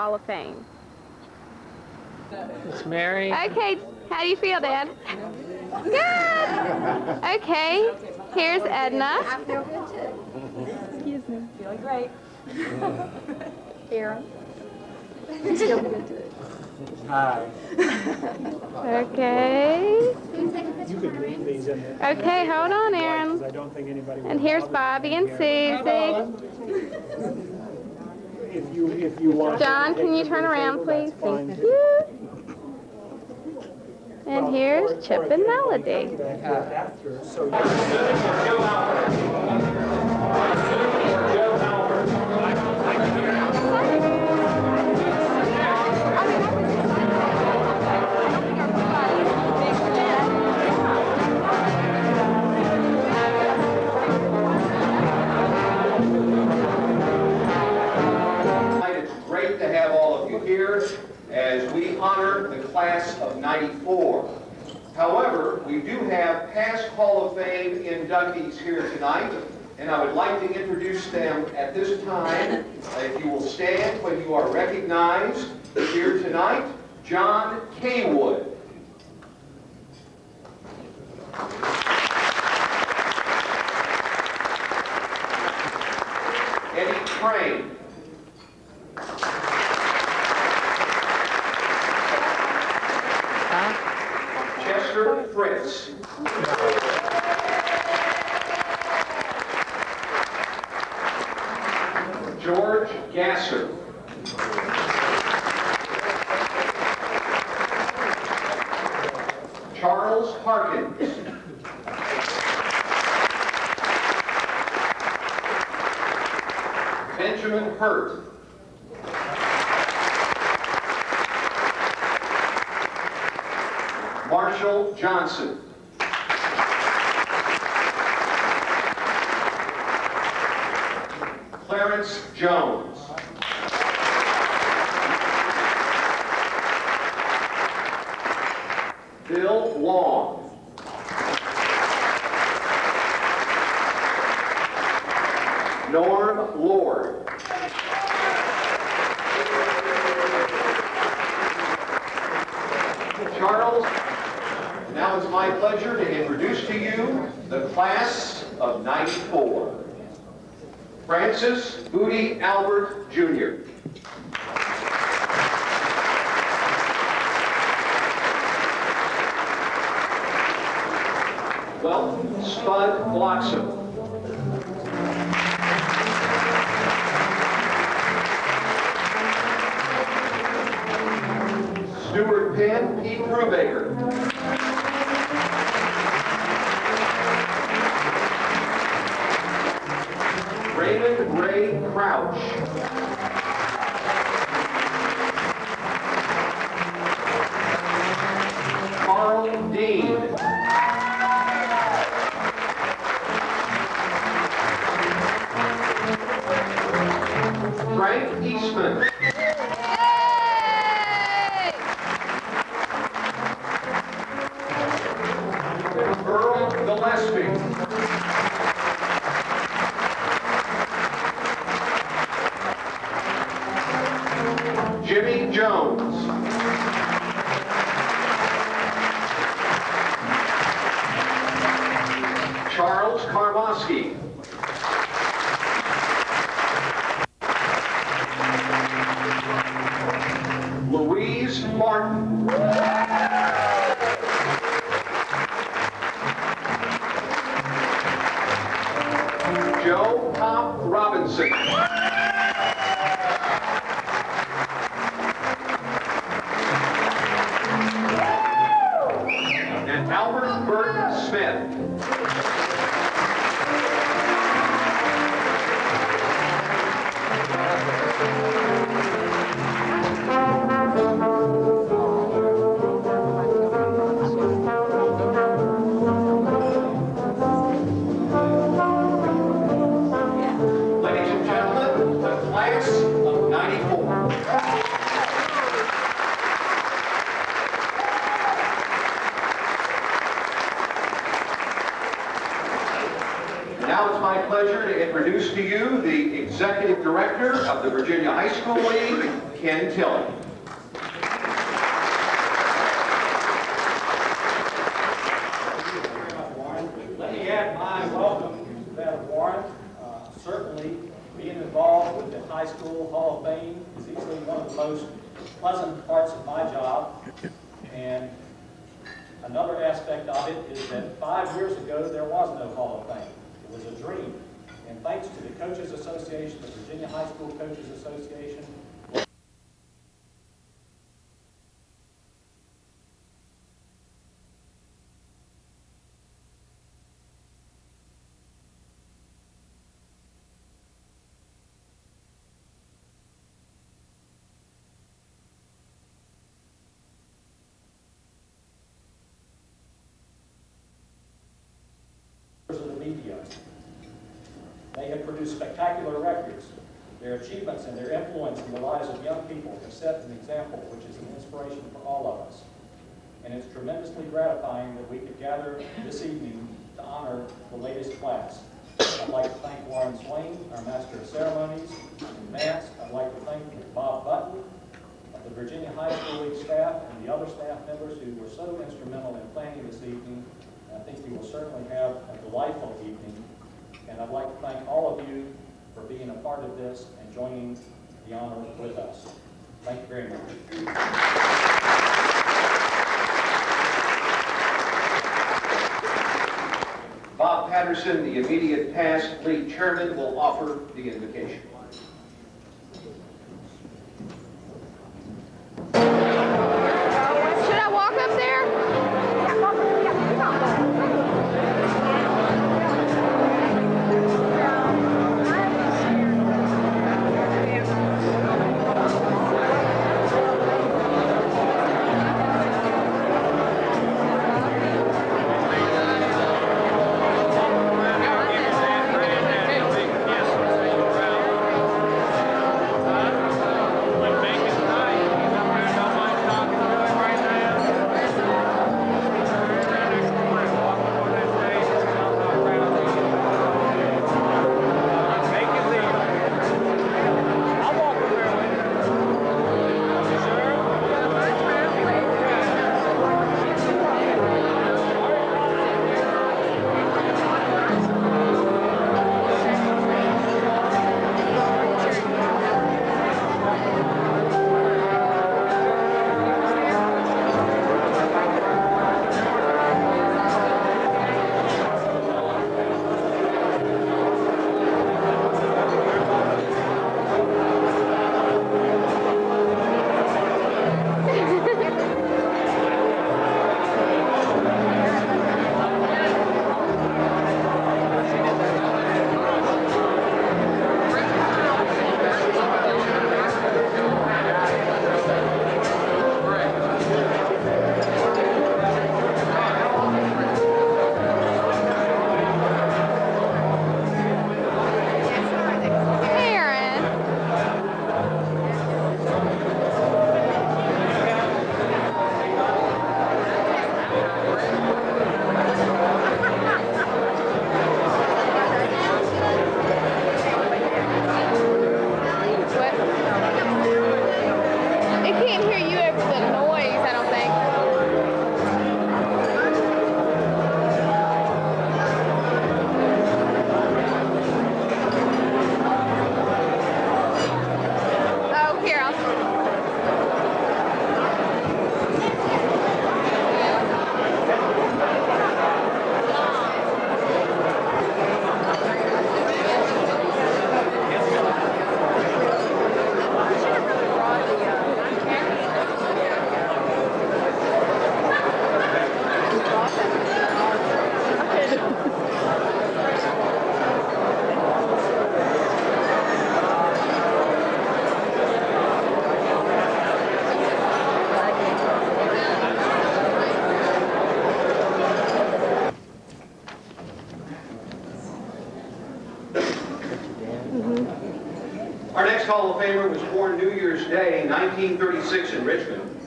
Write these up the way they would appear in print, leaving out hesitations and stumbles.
Hall of Fame. Miss Mary. Okay, how do you feel, Dad? Good. Okay, here's Edna. I feel good too. Excuse me. Feeling great. Aaron. Feeling good too. Hi. Okay. You could leave these in there. Okay, hold on, Aaron. I don't think anybody And here's Bobby and Susie. If you want. John, can you turn around, please? Thank you. And here's Chip and Melody. It's great to have all of you here as we honor the class of '94. However, we do have past Hall of Fame inductees here tonight, and I would like to introduce them at this time. If you will stand when you are recognized here tonight, John Kaywood. Eddie Crane. Chester Fritz. George Gasser. Charles Harkins. Benjamin Hurt. Marshall Johnson. Clarence Jones. Bill Long. Norm Lord. Charles, now it's my pleasure to introduce to you the class of '94. Francis Booty Albert, Jr. Well, Spud Bloxam. Stuart Penn, Pete Brubaker. Raymond Ray Crouch. Carl Dean. Frank Eastman. Earl Gillespie. Jimmy Jones. Charles Karmosky. Louise Martin. Joe Pop Robinson. And Albert Burton Smith. Ladies and gentlemen, the class of '94. Now it's my pleasure to introduce to you the Executive Director of the Virginia High School League, Ken Tilley. Let me add my welcome to that of Warren. Certainly, being involved with the High School Hall of Fame is easily one of the most pleasant parts of my job. And another aspect of it is that 5 years ago, there was no Hall of Fame. It was a dream. And thanks to the Coaches Association, the Virginia High School Coaches Association, of the media. They have produced spectacular records. Their achievements and their influence in the lives of young people have set an example which is an inspiration for all of us. And it's tremendously gratifying that we could gather this evening to honor the latest class. I'd like to thank Warren Swain, our Master of Ceremonies. In advance, I'd like to thank Bob Button, the Virginia High School League staff, and the other staff members who were so instrumental in planning this evening. I think you will certainly have a delightful evening. And I'd like to thank all of you for being a part of this and joining the honor with us. Thank you very much. Bob Patterson, the immediate past league chairman, will offer the invocation. Should I walk up there? Our next Hall of Famer was born New Year's Day, 1936 in Richmond.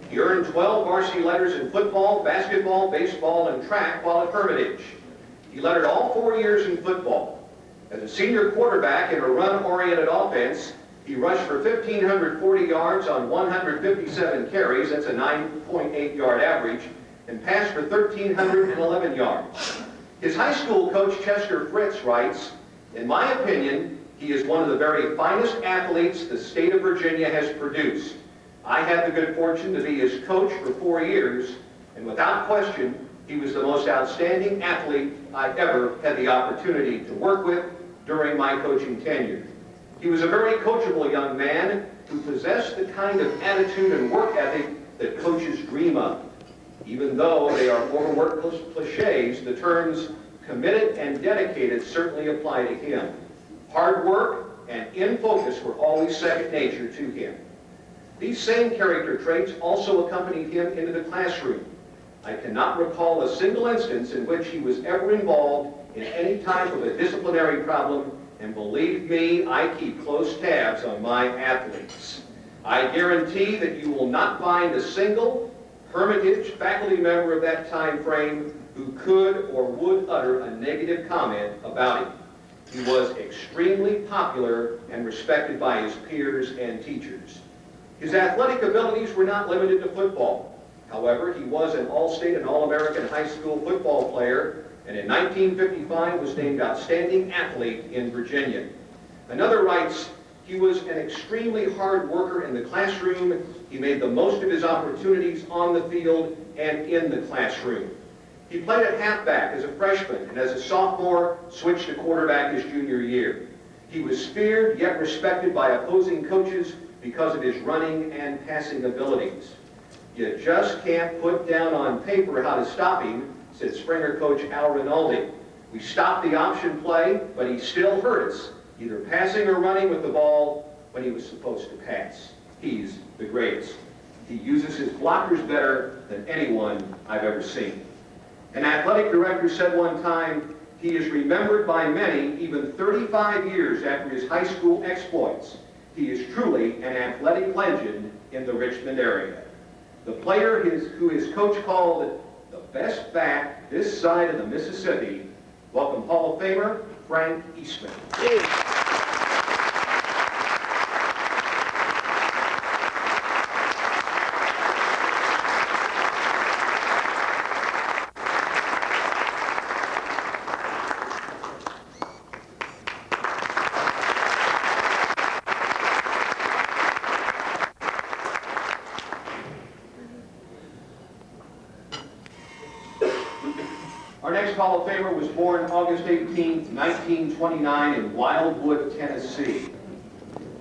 He earned 12 varsity letters in football, basketball, baseball, and track while at Hermitage. He lettered all 4 years in football. As a senior quarterback in a run-oriented offense, He rushed for 1,540 yards on 157 carries, that's a 9.8-yard average, and passed for 1,311 yards. His high school coach, Chester Fritz, writes, "In my opinion, he is one of the very finest athletes the state of Virginia has produced. I had the good fortune to be his coach for 4 years, and without question, he was the most outstanding athlete I ever had the opportunity to work with during my coaching tenure. He was a very coachable young man who possessed the kind of attitude and work ethic that coaches dream of. Even though they are overworked cliches, the terms committed and dedicated certainly apply to him. Hard work and in focus were always second nature to him." These same character traits also accompanied him into the classroom. I cannot recall a single instance in which he was ever involved in any type of a disciplinary problem, and believe me, I keep close tabs on my athletes. I guarantee that you will not find a single Hermitage faculty member of that time frame who could or would utter a negative comment about him. He was extremely popular and respected by his peers and teachers. His athletic abilities were not limited to football. However, he was an All-State and All-American high school football player, and in 1955 was named Outstanding Athlete in Virginia. Another writes, "He was an extremely hard worker in the classroom. He made the most of his opportunities on the field and in the classroom. He played at halfback as a freshman, and as a sophomore, switched to quarterback his junior year. He was feared yet respected by opposing coaches because of his running and passing abilities. You just can't put down on paper how to stop him," said Springer coach Al Rinaldi. "We stopped the option play, but he still hurt us, either passing or running with the ball when he was supposed to pass. He's the greatest. He uses his blockers better than anyone I've ever seen." An athletic director said one time, "He is remembered by many even 35 years after his high school exploits. He is truly an athletic legend in the Richmond area." The player who his coach called the best back this side of the Mississippi, welcome Hall of Famer Frank Eastman. Our next Hall of Famer was born August 18, 1929 in Wildwood, Tennessee.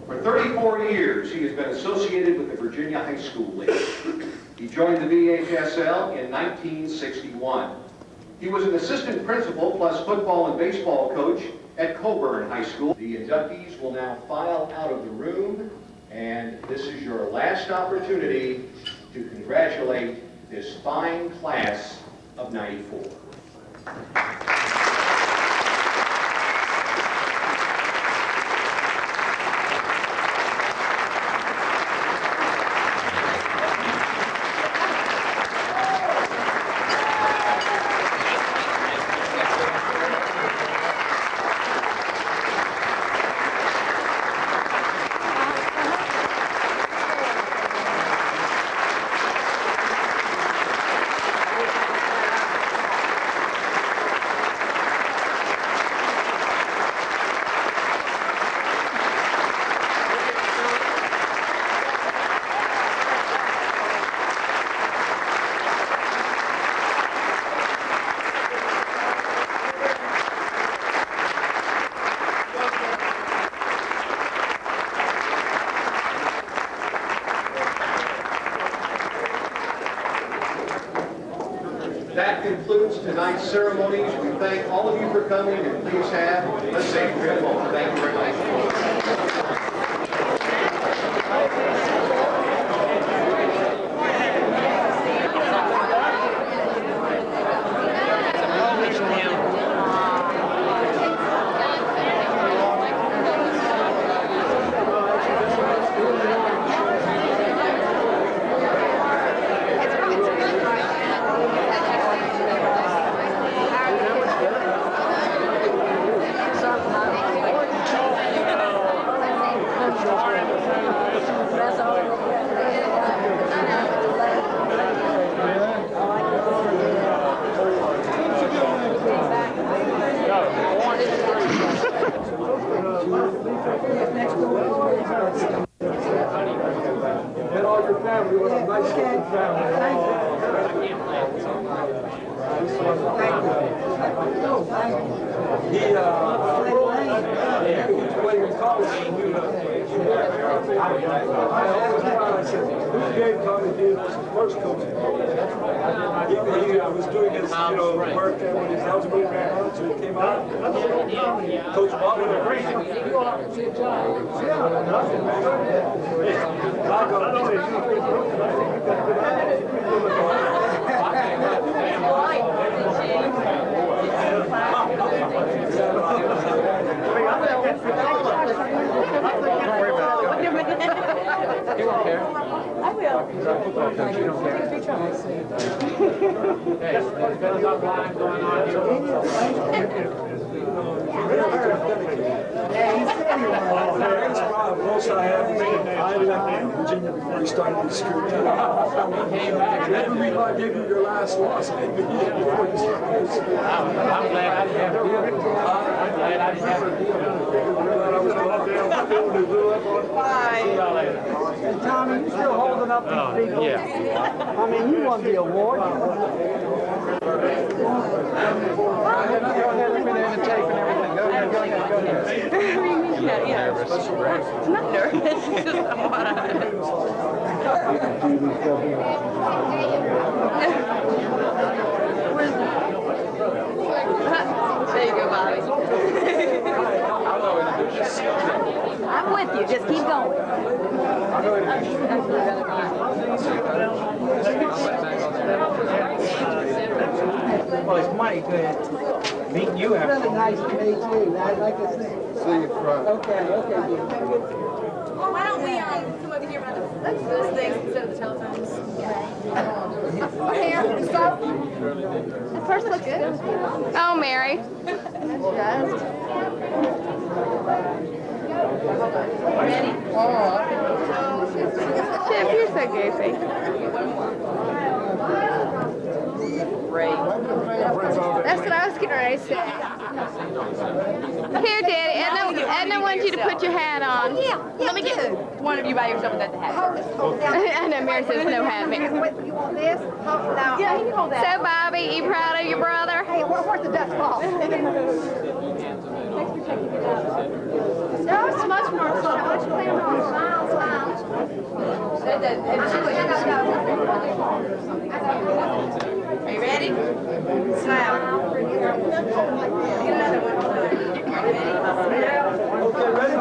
For 34 years, he has been associated with the Virginia High School League. He joined the VHSL in 1961. He was an assistant principal plus football and baseball coach at Coburn High School. The inductees will now file out of the room, and this is your last opportunity to congratulate this fine class of '94. That concludes tonight's ceremonies. We thank all of you for coming, and please have a safe trip home. Thank you very much. And all your family was a nice looking family. He was playing in college. I always thought, I said, who's Gabe Tommy did was his first coach. He was doing his, work there when his house moved back home, so he came out. Coach Bob was a great. You won't care. I will. You don't care. Hey, there's been enough lines going on here. Most I have is I left Virginia before he started his school. Maybe we might give you your last loss, maybe before you started. I'm glad I didn't have to deal with it. I'm glad I didn't have to deal with it. Bye. See y'all later. Hey, Tommy, you still holding up these people? Yeah. I mean, you won the award. Go ahead, let me in the tape and everything. Go ahead. Yeah. I'm not nervous. It's just somewhat There you go, Bobby. I'm with you. Just keep going. Well, it's mighty good meeting you after. Really nice to meet you. I'd like to see. See you Friday. Okay. Well, why don't we come over here by those things instead of the telephones? Okay, so the first looks good. Oh, Mary. Ready? Chip, you're so goofy. Great. That's what I was getting ready to say. Here, Daddy. Edna wants you to put your hat on. Yeah. Let me get one of you by yourself without the hat. I know Mary says no hat, Mary. You want this? Yeah, you can hold that. So, Bobby, you proud of your brother? Hey, where's the dust ball? No, it's much more fun. Much clearer. Smile, smile. Are you ready? Smile. Get another one. Okay, ready?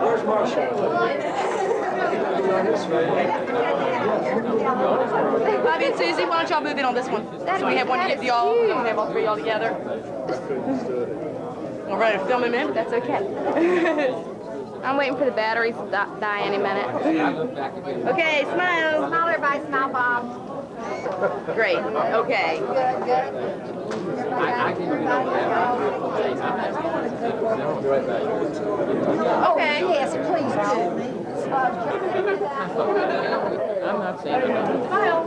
Where's Marshall? Bobby and Susie, why don't y'all move in on this one? So we have one to give y'all, and we have all three y'all together. We're ready to film him in, but that's okay. I'm waiting for the batteries to die any minute. Okay, smile. Smile, everybody. Smile, Bob. Great. Okay. Good. Okay. Yes, please do. I'm not saying it. Smile.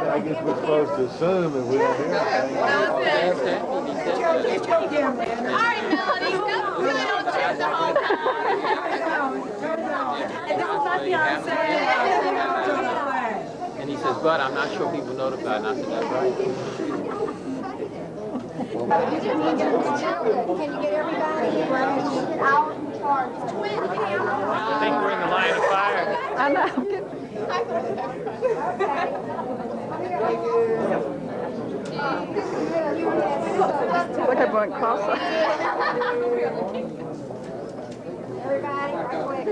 I guess we're supposed to assume if we don't hear anything. All right, Melody, go on trip the whole time. And this is my fiance. And he says, but I'm not sure people notified. And I said, that's right. Can you get everybody in out in charge? Twin camera. I think we're in the line of fire. I know. Look, I went closer. Everybody, right quick.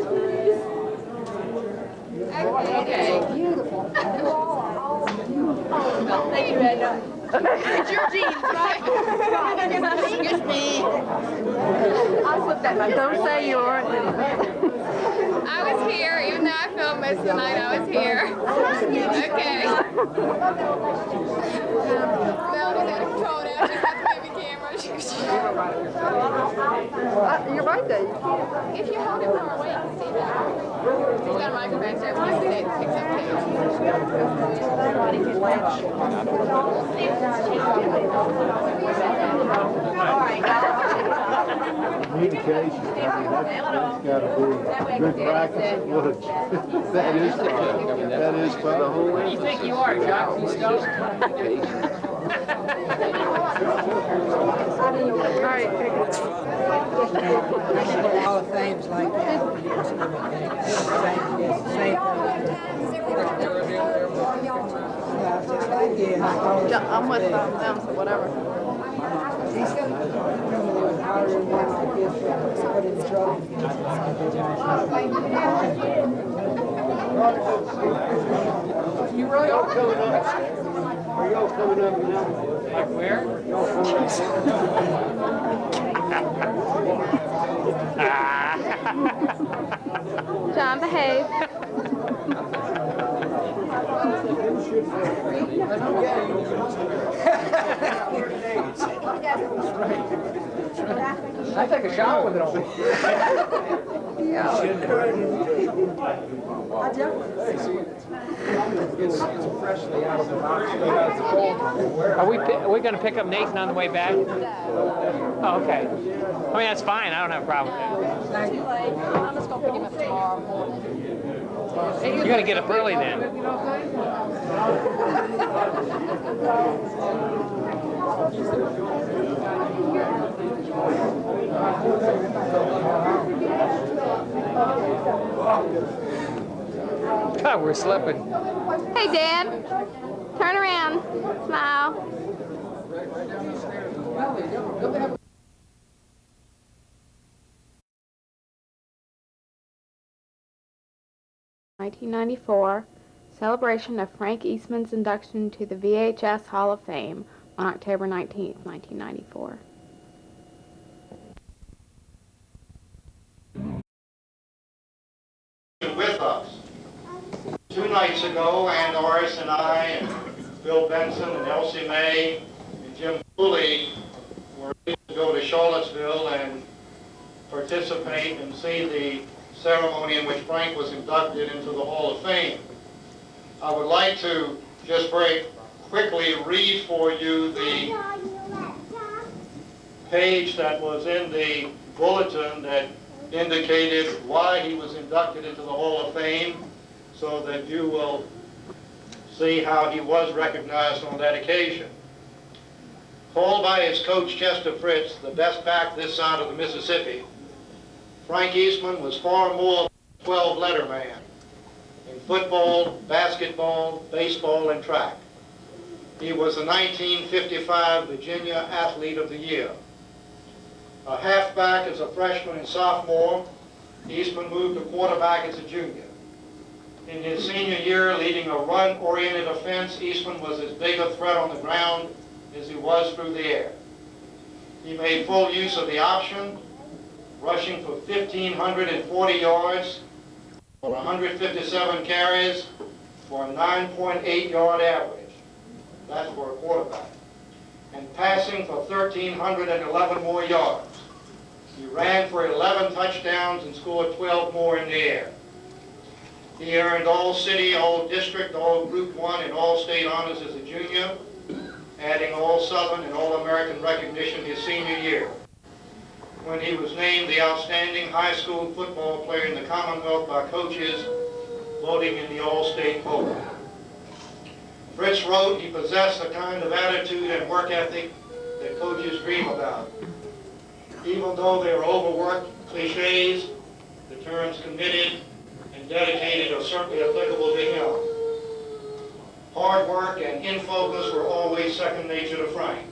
Okay. Beautiful. Thank you, Edna. It's your jeans, right? Excuse me. I'll flip that back. Don't say you weren't. I was here, even though I filmed most of the night, I was here. Okay. Melody's out of control now. She's got the baby camera. You're right. like that. If you hold it far away, you can see that. He's got a microphone so everyone can see it picks up Communication, I mean, that's gotta be good practice at lunch. That is fun. That is for the whole What do you think you are, Jock? You stoked? All the things like that. Same. I'm with them, so whatever. You really are coming up. Are y'all coming up now? Like where? Y'all coming John, behave. I take a shower with it on. It's freshly out of the box. Are we going to pick up Nathan on the way back? Oh, okay. I mean, that's fine. I don't have a problem with that. Too late. I'm just gonna pick him up tomorrow morning. You're going to get up early then. God, we're slipping. Hey, Dad. Turn around. Smile. (1994) celebration of Frank Eastman's induction to the VHS Hall of Fame on October 19th, 1994. With us 2 nights ago, and Doris and I and Bill Benson and Elsie Mae and Jim Cooley were able to go to Charlottesville and participate and see the ceremony in which Frank was inducted into the Hall of Fame. I would like to just very quickly read for you the page that was in the bulletin that indicated why he was inducted into the Hall of Fame, so that you will see how he was recognized on that occasion. Called by his coach Chester Fritz, the best back this side of the Mississippi, Frank Eastman was far more than a 12-letter man in football, basketball, baseball, and track. He was the 1955 Virginia Athlete of the Year. A halfback as a freshman and sophomore, Eastman moved to quarterback as a junior. In his senior year, leading a run-oriented offense, Eastman was as big a threat on the ground as he was through the air. He made full use of the option, rushing for 1,540 yards for 157 carries for a 9.8-yard average. That's for a quarterback. And passing for 1,311 more yards. He ran for 11 touchdowns and scored 12 more in the air. He earned All-City, All-District, All-Group 1, and All-State honors as a junior, adding All-Southern and All-American recognition his senior year, when he was named the outstanding high school football player in the Commonwealth by coaches voting in the All-State vote. Fritz wrote he possessed the kind of attitude and work ethic that coaches dream about. Even though they are overworked cliches, the terms committed and dedicated are certainly applicable to him. Hard work and in focus were always second nature to Frank.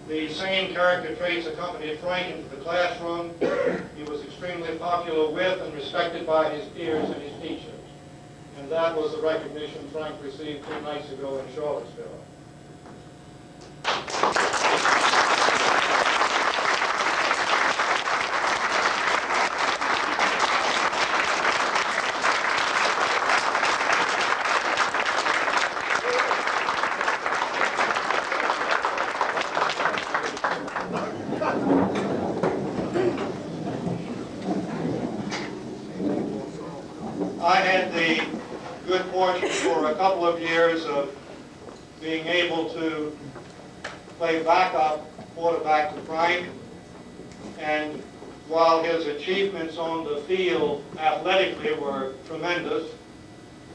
The same character traits accompanied Frank into the classroom. He was extremely popular with and respected by his peers and his teachers. And that was the recognition Frank received 2 nights ago in Charlottesville. I had the good fortune for a couple of years of being able to play backup quarterback to Frank. And while his achievements on the field athletically were tremendous,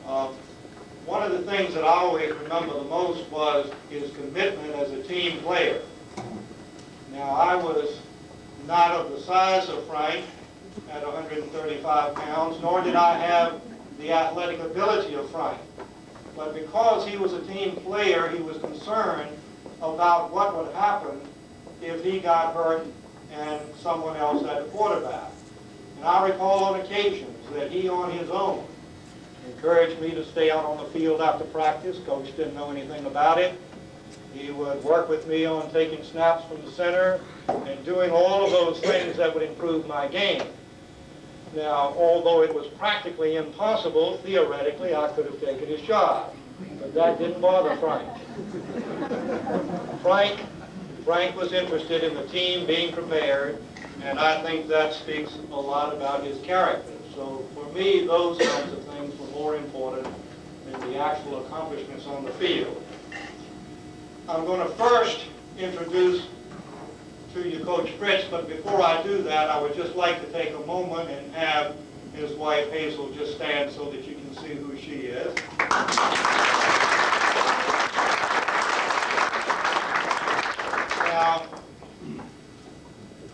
one of the things that I always remember the most was his commitment as a team player. Now, I was not of the size of Frank at 135 pounds, nor did I have the athletic ability of Frank. But because he was a team player, he was concerned about what would happen if he got hurt and someone else had a quarterback. And I recall on occasions that he on his own encouraged me to stay out on the field after practice. Coach didn't know anything about it. He would work with me on taking snaps from the center and doing all of those things that would improve my game. Now, although it was practically impossible, theoretically, I could have taken his job. But that didn't bother Frank. Frank was interested in the team being prepared, and I think that speaks a lot about his character. So for me, those kinds of things were more important than the actual accomplishments on the field. I'm going to first introduce to you Coach Fritz, but before I do that, I would just like to take a moment and have his wife Hazel just stand so that you can see who she is. Now,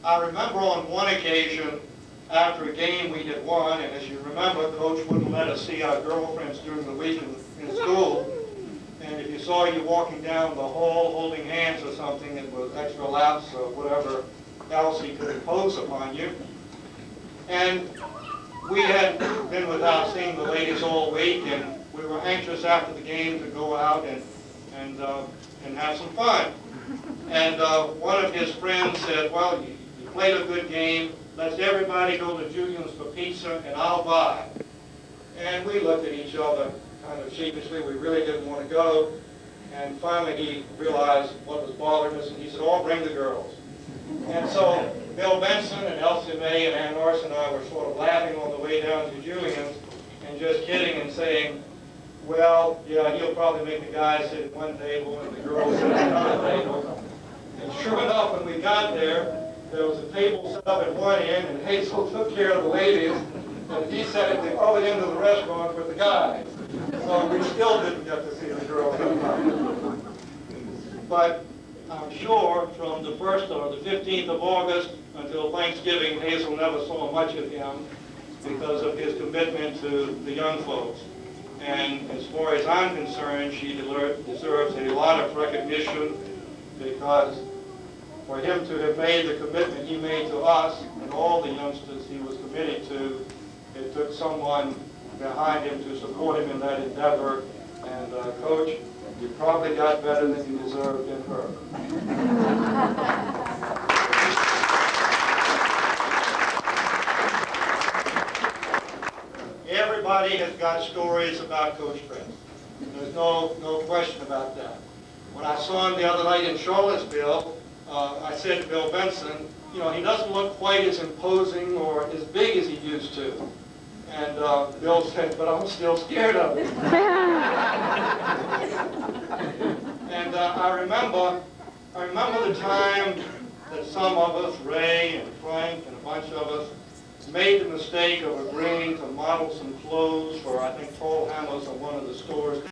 I remember on one occasion, after a game we had won, and as you remember, Coach wouldn't let us see our girlfriends during the week in school. And if you saw you walking down the hall holding hands or something, it was extra laps or whatever else he could impose upon you. And we had been without seeing the ladies all week, and we were anxious after the game to go out and have some fun. And one of his friends said, well, you played a good game. Let's everybody go to Julian's for pizza, and I'll buy. And we looked at each other kind of sheepishly. We really didn't want to go. And finally he realized what was bothering us, and he said, oh, bring the girls. And so Bill Benson and Elsie Mae and Ann Norris and I were sort of laughing on the way down to Julian's and just kidding and saying, well, yeah, he'll probably make the guys sit at one table and the girls sit at another table. And sure enough, when we got there was a table set up at one end, and Hazel took care of the ladies, and he sat at the other end of the restaurant with the guys. So we still didn't get to see the girls that night. But I'm sure from the 1st or the 15th of August until Thanksgiving, Hazel never saw much of him because of his commitment to the young folks. And as far as I'm concerned, she deserves a lot of recognition, because for him to have made the commitment he made to us and all the youngsters he was committed to, it took someone behind him to support him in that endeavor. And Coach, you probably got better than you deserved in her. Everybody has got stories about Coach Fritz. There's no question about that. When I saw him the other night in Charlottesville, I said to Bill Benson, you know, he doesn't look quite as imposing or as big as he used to. And Bill said, but I'm still scared of him. And I remember the time that some of us, Ray and Frank and a bunch of us, made the mistake of agreeing to model some clothes for, I think, Tall Hammers at one of the stores.